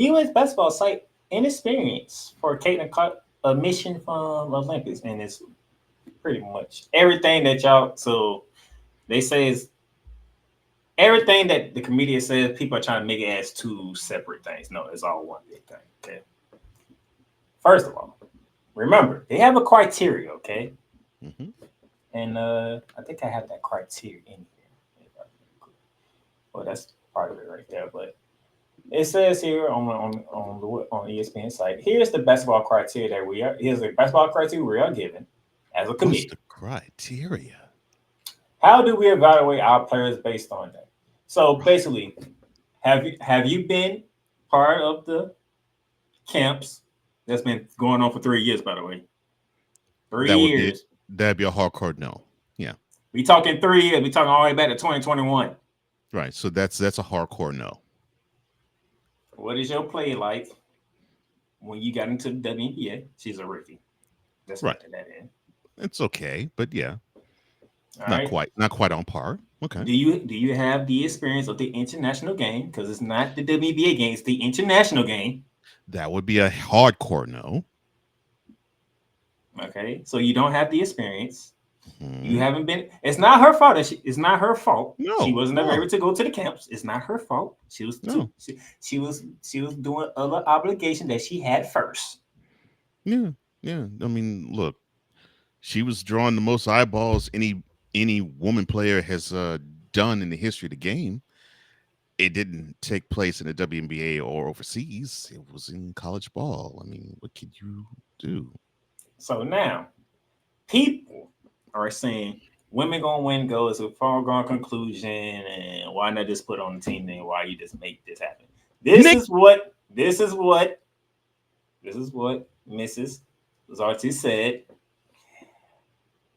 U.S. basketball site Inexperience for Caitlin Clark admission from Olympics, and it's pretty much everything that y'all. So they say is everything that the comedian says. People are trying to make it as two separate things. No, it's all one big thing. Okay. First of all, remember they have a criteria. Okay, Hmm. and I think I have that criteria in here. Well, that's part of it right there. But it says here on ESPN site, here's the basketball criteria that we are. Here's the basketball criteria we are given as a What's committee. the criteria? How do we evaluate our players based on that? So basically, have you been part of the camps that's been going on for 3 years? By the way, three That would be years. that'd be a hardcore no. Yeah. We talking 3 years. We talking all the way back to 2021. Right. So that's a hardcore no. What is your play like when you got into the WNBA? She's a rookie. Let's Right. factor that in. It's okay, but yeah, All right. not quite on par. Okay. Do you have the experience of the international game? Because it's not the WNBA game; it's the international game. That would be a hardcore no. Okay, so you don't have the experience. You Hmm. haven't been. It's not her fault. It's not her fault. She No, wasn't never no, able to go to the camps. It's not her fault. She was too. no. She was doing other obligation that she had first. Yeah, yeah. I mean, look, she was drawing the most eyeballs any woman player has done in the history of the game. It didn't take place in the WNBA or overseas. It was in college ball. I mean, what could you do? So now people are saying women gonna win gold is a foregone conclusion, and why not just put on the team? Then why you just make this happen? This Nick, is what. This is what. This is what Mrs. Zarti said.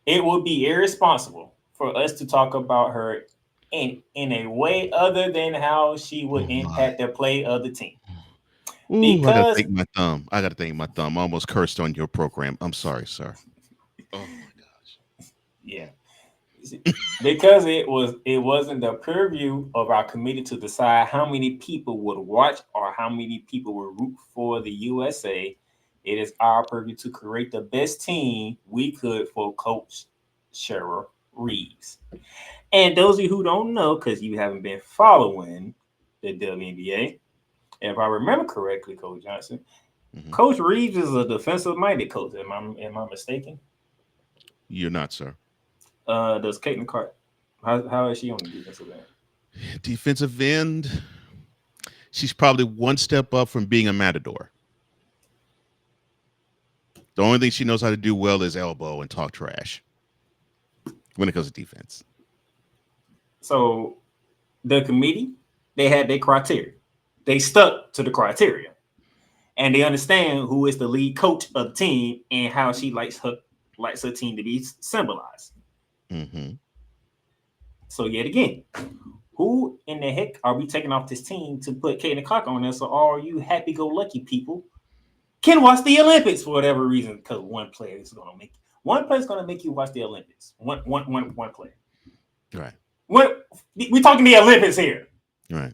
It would be irresponsible for us to talk about her in a way other than how she would oh my. impact the play of the team. Ooh, I gotta Because thank my thumb. I gotta thank my thumb. I almost cursed on your program. I'm sorry, sir. Oh my yeah, because it wasn't the purview of our committee to decide how many people would watch or how many people would root for the USA. It is our purview to create the best team we could for Coach Cheryl Reeves. And those of you who don't know, because you haven't been following the WNBA, if I remember correctly, Coach Johnson, gosh. Hmm. Coach Reeves is a defensive-minded coach. Am I mistaken? You're not, sir. Does Caitlin Clark? How is she on the defensive end? Defensive end. She's probably one step up from being a matador. The only thing she knows how to do well is elbow and talk trash when it comes to defense. So the committee, they had their criteria. They stuck to the criteria, and they understand who is the lead coach of the team and how she likes her team to be symbolized. Hmm. So yet again, who in the heck are we taking off this team to put Kaden Clark on there? So all you happy-go-lucky people can watch the Olympics for whatever reason, because one player is gonna make you watch the Olympics. One player. Right. What we talking the Olympics here? Right.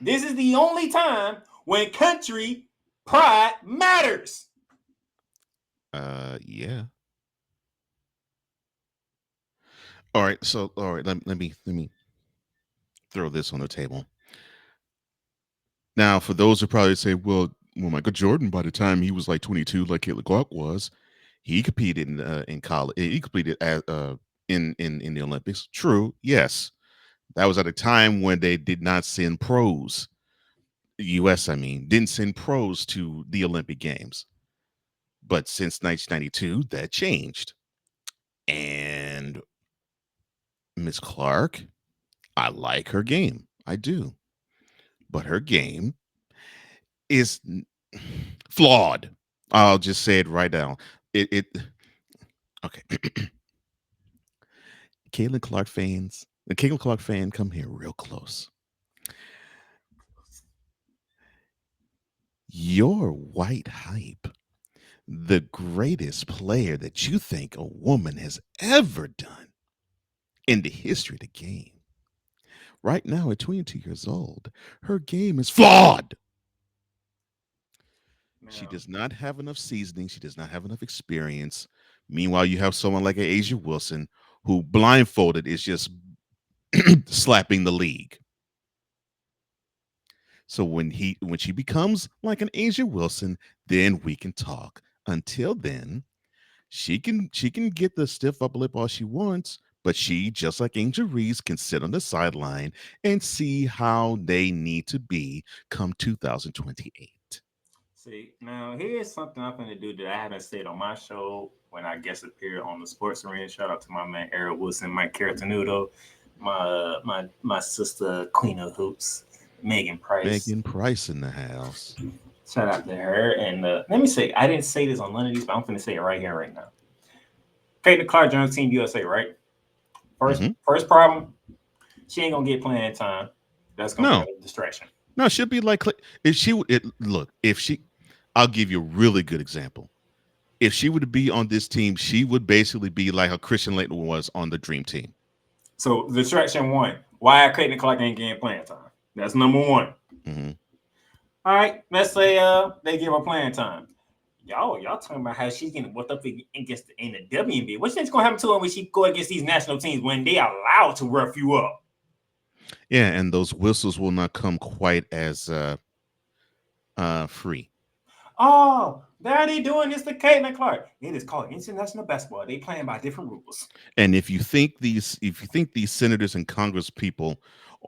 This is the only time when country pride matters. Yeah. All right. So, all right. Let me throw this on the table. Now, for those who probably say, well, Michael Jordan, by the time he was like 22, like Caitlin Clark was, he competed in college. He competed in the Olympics. True. Yes. That was at a time when they did not send pros. U.S. I mean, didn't send pros to the Olympic Games. But since 1992, that changed. And Miss Clark, I like her game. I do. But her game is flawed. I'll just say it right now. It okay. Caitlin Clark fans, the Caitlin Clark fan, come here real close. Your white hype, the greatest player that you think a woman has ever done in the history of the game, Right now, at 22 years old, her game is flawed. She Now, does not have enough seasoning. She does not have enough experience. Meanwhile, you have someone like an Asia Wilson who blindfolded is just slapping the league. So when she becomes like an Asia Wilson, then we can talk. Until then, she can get the stiff upper lip all she wants, but she, just like Angel Reese, can sit on the sideline and see how they need to be come 2028. see, now here's something I'm going to do that I haven't said on my show when I guest appeared on the Sports Arena. Shout out to my man Eric Wilson, Mike Caratanudo, my sister Queen of Hoops, Megan Price. Megan Price in the house. Shout out to her. And let me say, I didn't say this on none of these, but I'm going to say it right here, right now. Caitlin Clark joins Team USA, right? First, Hmm. first problem, she ain't gonna get playing time. That's gonna be No, a distraction. no, she'll be like if she would look if she. I'll give you a really good example. If she were to be on this team, she would basically be like how Christian Laettner was on the Dream Team. So distraction one, why Caitlin Clark ain't getting playing time? That's number one. Hmm. All right, let's say they give her playing time. Y'all talking about how she's getting whooped up against in the WNBA. What's gonna happen to her when she go against these national teams when they allowed to rough you up? Yeah, and those whistles will not come quite as free. Oh, that they doing this to Caitlin Clark. It is called international basketball. They playing by different rules. And if you think these senators and Congress people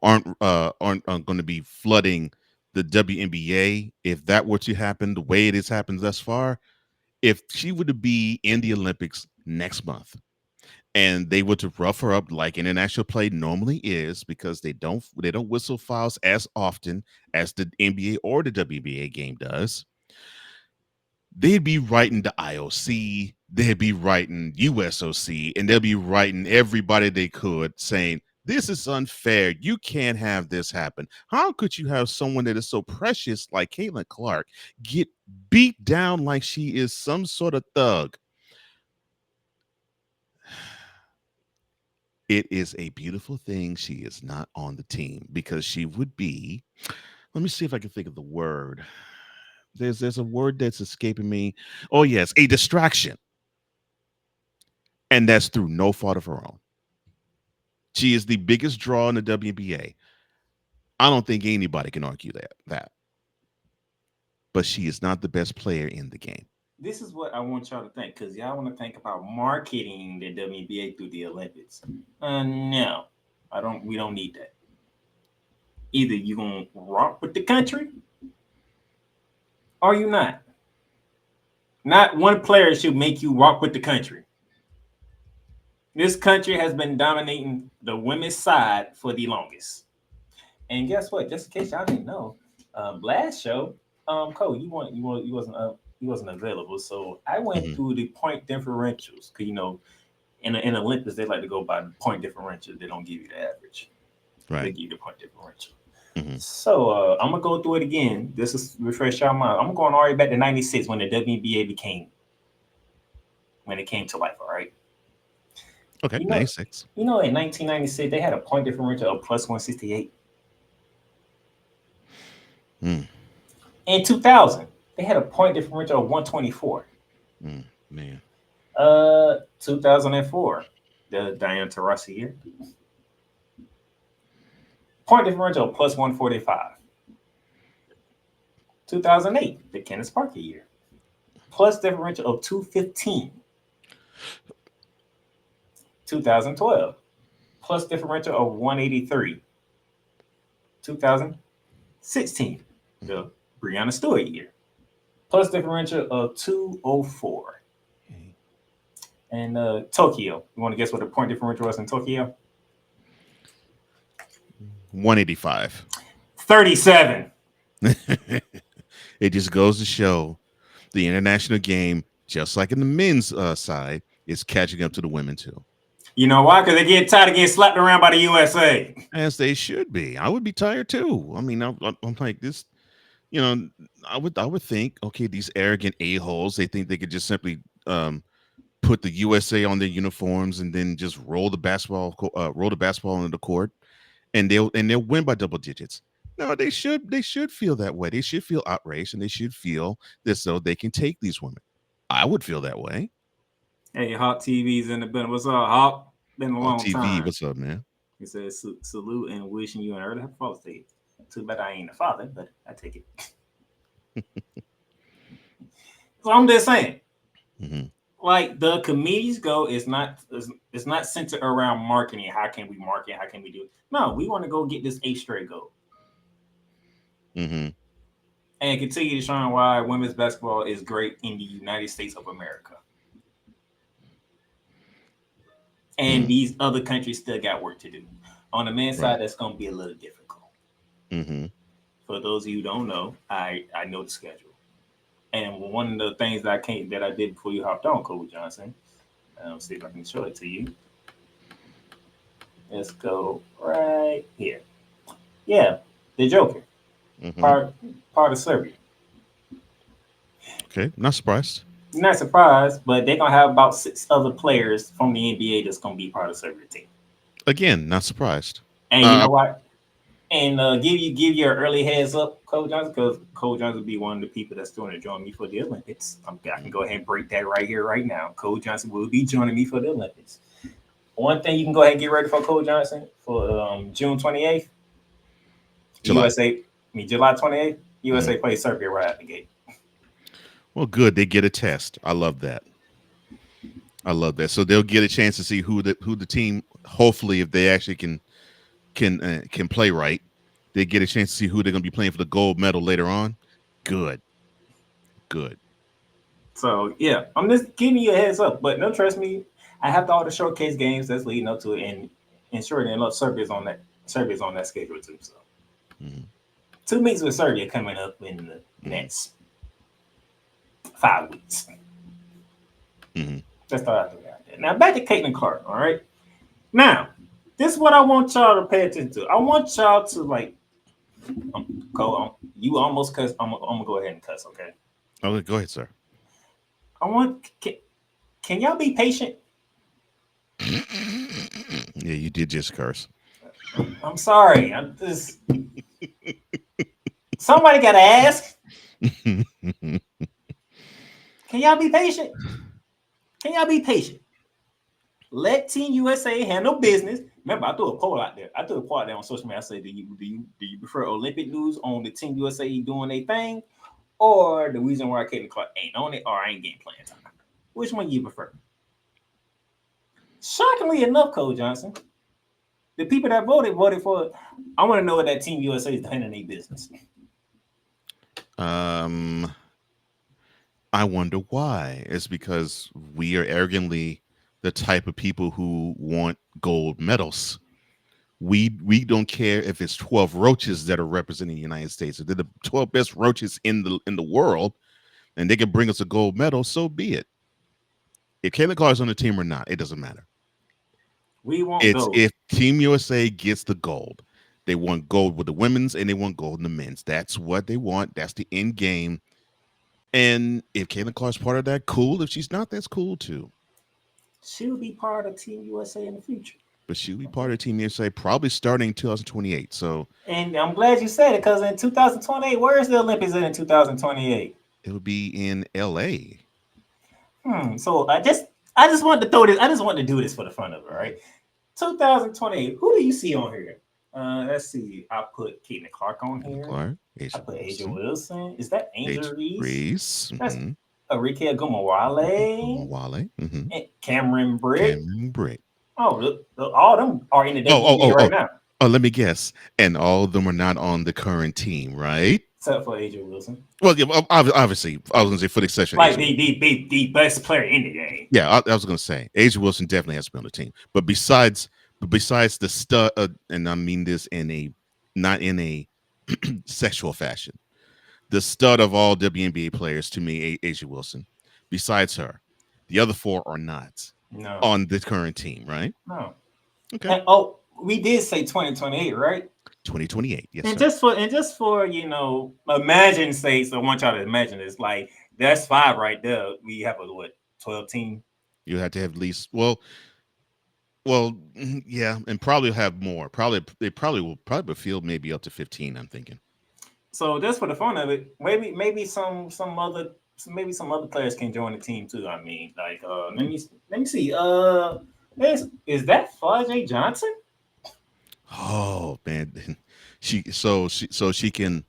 aren't going to be flooding the WNBA, if that were to happen the way it has happened thus far, if she were to be in the Olympics next month and they were to rough her up like international play normally is, because they don't whistle fouls as often as the NBA or the WBA game does, they'd be writing the IOC, they'd be writing USOC, and they'll be writing everybody they could saying, this is unfair. You can't have this happen. How could you have someone that is so precious like Caitlin Clark get beat down like she is some sort of thug? It is a beautiful thing she is not on the team, because she would be, let me see if I can think of the word. There's a word that's escaping me. Oh yes, a distraction. And that's through no fault of her own. She is the biggest draw in the WNBA. I don't think anybody can argue that. But she is not the best player in the game. This is what I want y'all to think, because y'all want to think about marketing the WNBA through the Olympics. No, I don't. We don't need that. Either you gonna rock with the country, or you not. Not one player should make you rock with the country. This country has been dominating the women's side for the longest. And guess what? Just in case y'all didn't know, last show, Cole, you wasn't available, so I went Hmm. through the point differentials. Cause in Olympics they like to go by the point differential. They don't give you the average. They Right. give you the point differential. Hmm. So I'm gonna go through it again. This is refresh your mind. I'm going all the way back to '96 when the WNBA became when it came to life. All right. Okay, You know, 96. in 1996 they had a point differential of plus 168. Mm, In 2000 they had a point differential of 124. man. 2004 the Diana Taurasi year, point differential of plus 145. 2008 the Kenneth Parker year, plus differential of 215. 2012 plus differential of 183. 2016 Mhm. the Breonna Stewart year, plus differential of 204. And Tokyo, you want to guess what the point differential was in Tokyo? 185. 37. It just goes to show the international game, just like in the men's side, is catching up to the women too. You know why? Because they get tired of getting slapped around by the USA. As they should be. I would be tired too. I mean, I'm like this. You know, I would think, okay, these arrogant a holes, they think they could just simply put the USA on their uniforms and then just roll the basketball into the court and they'll win by double digits. No, they should feel that way. They should feel outraged, and they should feel this so they can take these women. I would feel that way. Hey, Hawk TV's in the building. What's up, Hawk? Been a Oh, long TV, time. what's up, man? He says salute and wishing you an early happy Father's Day. Too bad I ain't a father, but I take it. So I'm just saying, Hmm. like the committee's goal is not it's not centered around marketing. How can we market? How can we do it? No, we want to go get this eight straight goal Hmm. and continue to shine why women's basketball is great in the United States of America. And Mm. these other countries still got work to do. On the men's Right. side, that's going to be a little difficult. Hmm. For those of you who don't know, I know the schedule. And one of the things that I did before you hopped on, Coach Johnson, see if I can show it to you. Let's go right here. Yeah, the Joker, Hmm. part part of Serbia. Okay, not surprised. Not surprised, but they're gonna have about six other players from the NBA that's gonna be part of Serbia team. Again, not surprised. And you Uh, know what? And give you an early heads up, Coach Johnson, because Coach Johnson will be one of the people that's going to join me for the Olympics. I can go ahead and break that right here, right now. Coach Johnson will be joining me for the Olympics. One thing you can go ahead and get ready for Coach Johnson for June 28th, July. USA. I mean July 28th, Hmm. USA plays Serbia right out the gate. Well, good. They get a test. I love that. I love that. So they'll get a chance to see who the team. Hopefully, if they actually can play right, they get a chance to see who they're going to be playing for the gold medal later on. Good, good. So yeah, I'm just giving you a heads up. But no, trust me, I have all the showcase games that's leading up to it, and ensure that Serbia's on that schedule too. So Hmm. 2 meets with Serbia coming up in the Hmm. next 5 weeks. Hmm. That's all I have to out there. Now back to Caitlin Clark. All right. Now this is what I want y'all to pay attention to. I want y'all to like go on. You almost cuss. I'm gonna go ahead and cuss. Okay. Okay, go ahead, sir. I want. Can y'all be patient? Yeah, you did just curse. I'm sorry. I'm just somebody gotta ask. Can y'all be patient? Can y'all be patient? Let Team USA handle business. Remember, I threw a poll out there. I threw a poll out there on social media. I said, do you prefer Olympic news on the Team USA doing their thing, or the reason why Caitlin Clark ain't on it or I ain't getting playing time? Which one you prefer? Shockingly enough, Cole Johnson, the people that voted for it. I want to know what that Team USA is handling their business. um, I wonder why. It's because we are arrogantly the type of people who want gold medals. We don't care if it's 12 roaches that are representing the United States. If they're the 12 best roaches in the world, and they can bring us a gold medal, so be it. If Kayla Clark's on the team or not, it doesn't matter. We won't It's go. if Team USA gets the gold. They want gold with the women's and they want gold in the men's. That's what they want. That's the end game. And if Caitlin Clark's part of that, cool. If she's not, that's cool too. She'll be part of Team USA in the future. But she'll be part of Team USA probably starting 2028. So And I'm glad you said it because in 2028, where is the Olympics in 2028? it'll be in LA. So I just wanted to throw this. I just wanted to do this for the fun of it, right? 2028. Who do you see on here? Let's see. I put Caitlin Clark on Caitlin here. Clark, I Asia put Asia Wilson, Wilson. Is that Angel H. Reese? Reese, That's Arike Gumawale Wale, and Cameron Britt. Cameron Britt. Oh, all of them are in the Oh, oh, WNBA oh, right oh. now, Oh, let me guess. And all of them are not on the current team, right? except for Asia Wilson. Well, yeah, obviously, I was going to say for the exception of Like Asia Wilson. the best player in the game. Yeah, I was going to say Asia Wilson definitely has to be on the team. But besides the stud, and I mean this in a not in a sexual fashion, the stud of all WNBA players to me, Asia Wilson. Besides her, the other four are not No, on the current team, right? no. Okay, And oh, we did say 2028, right? 2028, yes, And sir. just for imagine sakes, I want y'all to imagine this. Like that's five right there. We have a what 12 team. You have to have at least. Well, Well, yeah, and probably have more. Probably they probably will probably field maybe up to 15. I'm thinking. So just for the fun of it, maybe maybe some other players can join the team too. I mean, like let me see. Is that Flajay Johnson? Oh man, she can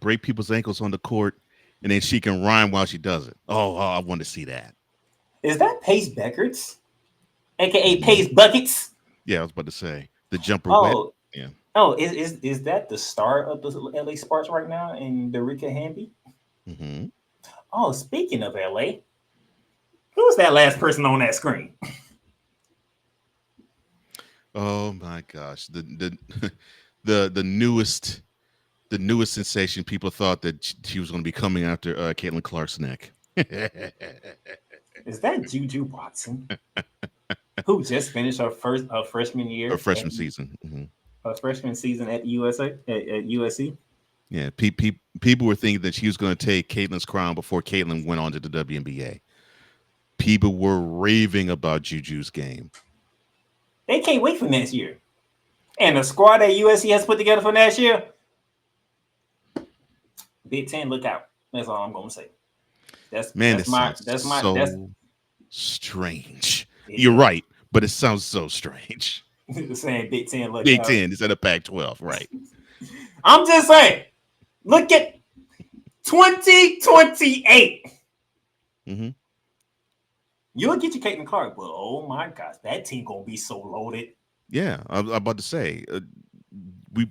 break people's ankles on the court, and then she can rhyme while she does it. Oh, I want to see that. Is that Pace Beckerts, aka Mhm. Pace Buckets? Yeah, I was about to say the jumper wet. Oh, Yeah. is that the star of the LA Sparks right now in Derica Hamby? Hmm. Oh, speaking of LA, who's that last person on that screen? Oh my gosh, the the newest sensation. People thought that she was going to be coming after Caitlin Clark's neck. Is that Juju Watson, who just finished her freshman Her year at freshman season. Hmm. her freshman season at at USC? Yeah, people were thinking that she was going to take Caitlin's crown before Caitlin went on to the WNBA. People were raving about Juju's game. They can't wait for next year. And the squad that USC has put together for next year, Big Ten, look out. That's all I'm gonna say. Man, this sounds That's so strange. it You're does. right, but it sounds so strange. Saying Big Ten, look Big out. Ten instead of Pac-12, right? I'm just saying. Look at 2028. Hmm. You'll get your Caitlin Clark, but oh my gosh, that team gonna be so loaded. Yeah, I'm about to say,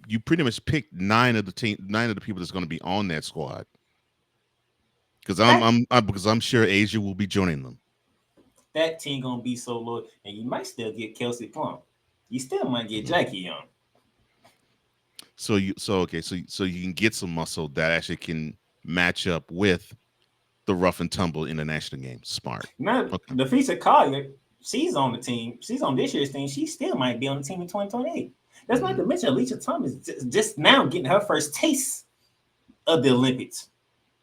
you pretty much picked nine of the people that's going to be on that squad because That I'm sure Asia will be joining them. that team gonna be so loaded, and you might still get Kelsey Plum. You still might get Mhm. Jackie Young. So you can get some muscle that actually can match up with the rough and tumble international game. Smart. Now Okay. the feature Collier, she's on the team. She's on this year's team. She still might be on the team in 2028. That's not Hmm. to mention Alicia Thomas just now getting her first taste of the Olympics.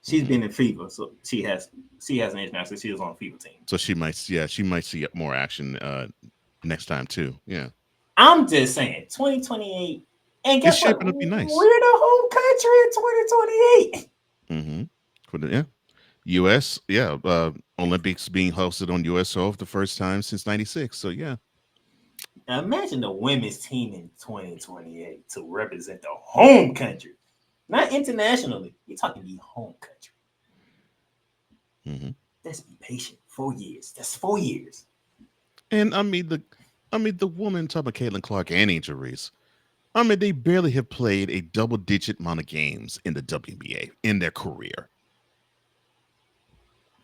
She's Hmm. been in FIBA, so she has an international. She was on the FIBA team. So she might see more action next time too. Yeah, I'm just saying, 2028. And it's guess what? shaping up to be nice. We're the home country in 2028. Hmm. For the yeah U.S. Yeah, Olympics being hosted on U.S. soil for the first time since '96. So yeah. Now imagine the women's team in 2028 to represent the home country, not internationally. You're talking the home country. Hmm. Let's be patient. 4 years. That's 4 years. And I mean the woman talking about Caitlin Clark and Angel Reese. I mean they barely have played a double-digit amount of games in the WNBA in their career.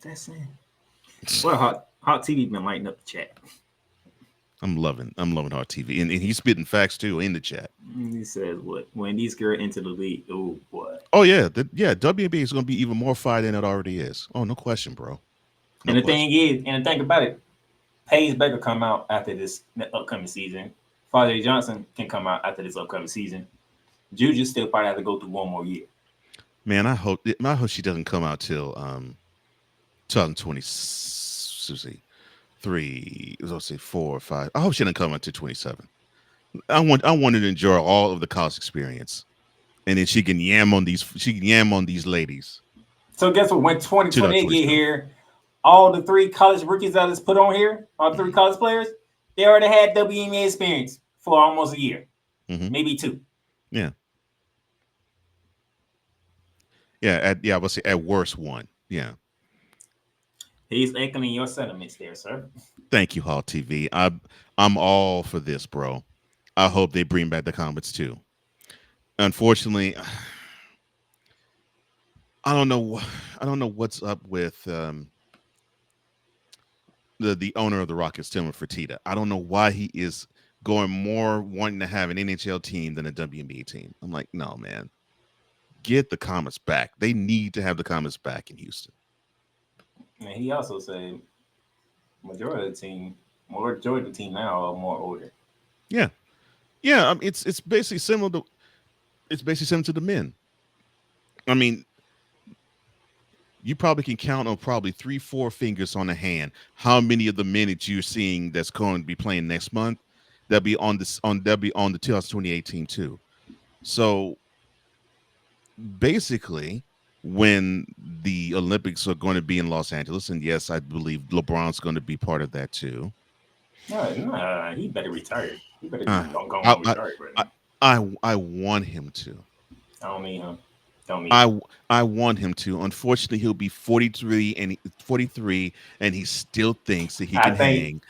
That's it. Well, hot TV been lighting up the chat. I'm loving Hard TV, and he's spitting facts too in the chat. He says what when these girls enter the league. Oh boy. Oh yeah, WNBA is going to be even more fire than it already is. Oh, no question, bro. No question. And the thing about it, Paige Becker come out after this upcoming season. Father Johnson can come out after this upcoming season. Juju still probably have to go through one more year. Man, I hope she doesn't come out till 2020. Let's see, three. Let's say 4 or 5. I hope she doesn't come out till 27. I want her to enjoy all of the college experience, and then she can yam on these. She can yam on these ladies So guess what? When to the 2028 get 27. here, all the three college rookies that is put on here, all the three Hmm. college players, they already had WNBA experience for almost a year, Hmm. maybe two. Yeah, yeah. I would say at worst one. Yeah. He's echoing your sentiments there, sir. Thank you, Hall TV. I'm all for this, bro. I hope they bring back the comments too. Unfortunately, I don't know. I don't know what's up with the owner of the Rockets, Tim Fertitta. I don't know why he is going more wanting to have an NHL team than a WNBA team. I'm like, no, man, get the Comets back. They need to have the Comets back in Houston. And he also said majority of the team, majority of the team now are more older. Yeah, yeah. It's basically similar to the men. I mean, you probably can count on probably three, four fingers on the hand how many of the minutes you're seeing that's going to be playing next month. They'll be on the 2018 too. So basically, when the Olympics are going to be in Los Angeles, and yes, I believe LeBron's going to be part of that too. No, nah, he better retire. He better Uh, go I, on I, retire right I, now. I want him to. I don't need him. Don't need him. I I want him to. Unfortunately, he'll be 43 and 43, and he still thinks that he I can think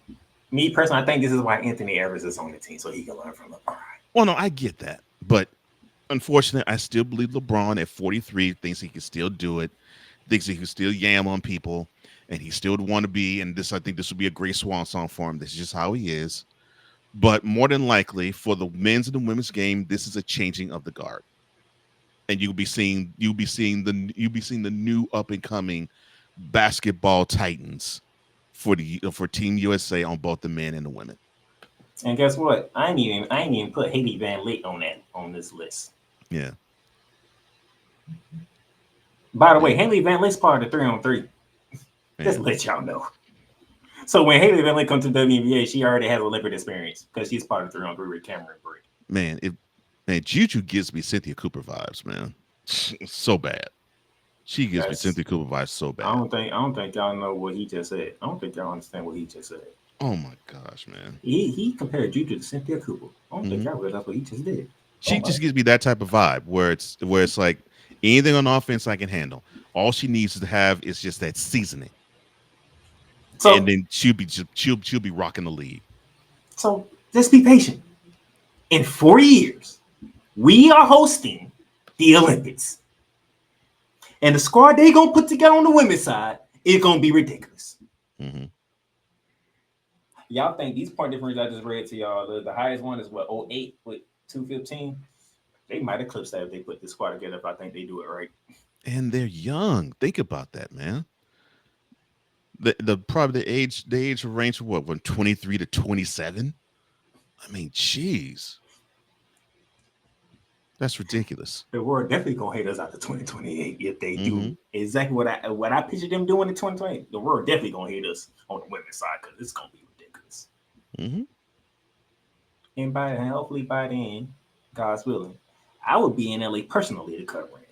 hang. me personally, I think this is why Anthony Evers is on the team so he can learn from LeBron. Well, no, I get that, but unfortunately, I still believe LeBron at 43 thinks he can still do it, thinks he can still yam on people, and he still would want to be. And this, I think, this would be a great swan song for him. This is just how he is. But more than likely, for the men's and the women's game, this is a changing of the guard, and you'll be seeing the new up and coming basketball titans for Team USA on both the men and the women. And guess what? I ain't even put Haley Van Lake on this list. Yeah, By the way, yeah, Haley Van Lake's part of the 3-on-3. Just yeah, to let y'all know. So when Haley Van Lake comes to WNBA, she already has Olympic experience because she's part of 3-on-3 with Cameron Bree. man. Man, Juju gives me Cynthia Cooper vibes, man. So bad. She gives me That's Cynthia Cooper vibes so bad. I don't think y'all know what he just said. I don't think y'all understand what he just said. Oh my gosh, man. He compared Juju to Cynthia Cooper. I don't think Hmm. y'all realize what he just did. She Don't lie. just gives me that type of vibe where it's like anything on offense I can handle. All she needs to have is just that seasoning, and So then she'll be rocking the league. so just be patient. In 4 years, we are hosting the Olympics. And the squad they gonna put together on the women's side is gonna be ridiculous. Hmm. Y'all think these point difference I just read to y'all, the highest one is what, 08 with 215? They might eclipse that if they put this squad together if I think they do it right. And they're young. Think about that, man. The probably the age range of what, from 23 to 27. I mean, jeez, that's ridiculous. The world definitely gonna hate us after 2028 if they do Hmm. exactly what I pictured them doing in 2020. The world definitely gonna hate us on the women's side because it's gonna be ridiculous. Hmm. And hopefully by then, God's willing, I would be in LA personally to cover it.